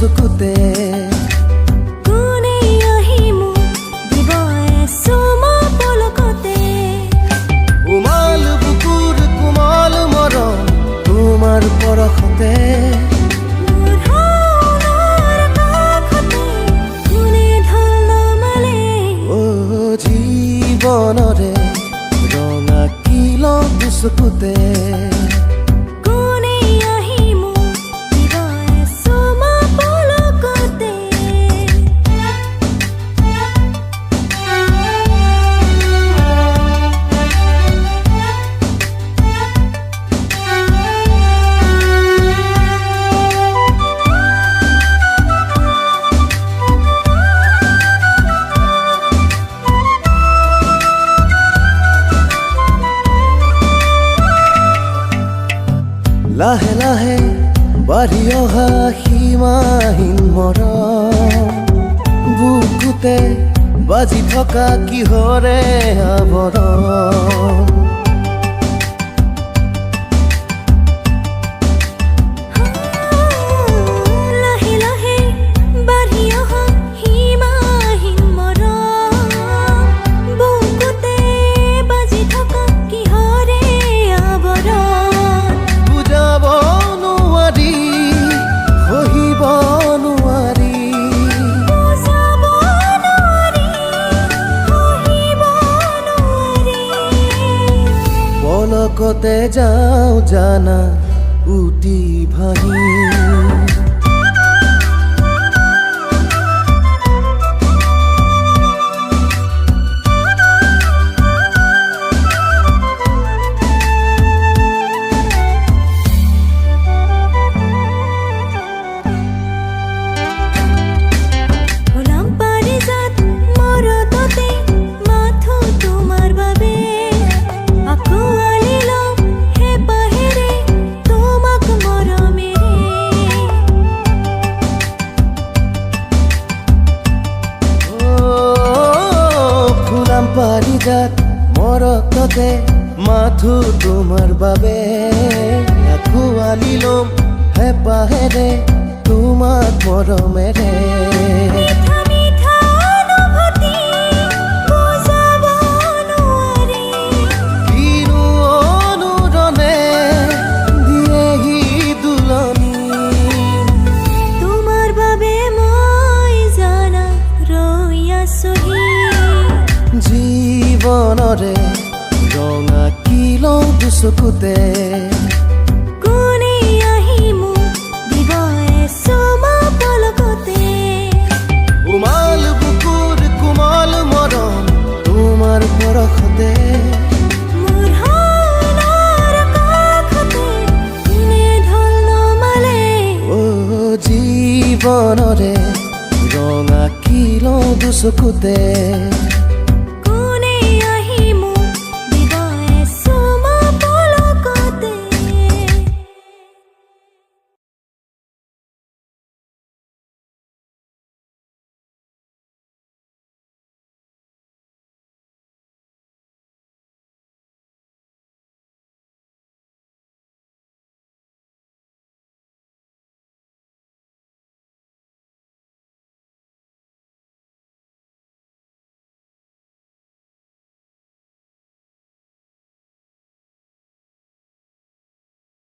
দুচকুতে কোনে আহি মোক দিব এচুমা পলকতে কোমল বুকুৰ কোমল মৰম তোমাৰ পৰশতে মোৰ হাওনৰ কাষতে কোনে ঢল নমালে জীৱনৰে ৰঙা কিল দুচকুতে কোনে আহি মোক দিব এচুমা পলকতে লাহে লাহে বাঢ়ি অহা সীমাহীন মৰম বুকুতে বাজি থকা কিহৰে আৱৰণ লাহে লাহে বাঢ়ি অহা সীমাহীন মৰম বুকুতে বাজি থকা কিহৰে আৱৰণ বুজাব নোৱাৰি সহিব নোৱাৰি বুজাব নোৱাৰি সহিব নোৱাৰি পলকতে যাওঁ জানা উটি ভাহি হলাম পাৰিজাত মৰততে মাথো তোমাৰ বাবে আঁকোৱালি লওঁ হেঁপাহেৰে তোমাক মৰমেৰে ফুলাম পাৰিজাত মৰততে মাথো তোমাৰ বাবে আঁকোৱালি ল'ম হেঁপাহেৰে তোমাক মৰমেৰে মিঠা মিঠা অনুভূতি বুজাব নোৱাৰি কিনো অনুৰণে দিয়েহি দুলনি তোমাৰ বাবে মই জানা ৰৈ আছোহি জীৱনৰে ৰঙা কিল দুচকুতে কোনে আহি মোক দিব এচুমা পলকতে কোমল বুকুৰ কোমল মৰম তোমাৰ পৰশতে মোৰ হাওনৰ কাষতে কোনে ঢল নমালে জীৱনৰে ৰঙা কিল দুচকুতে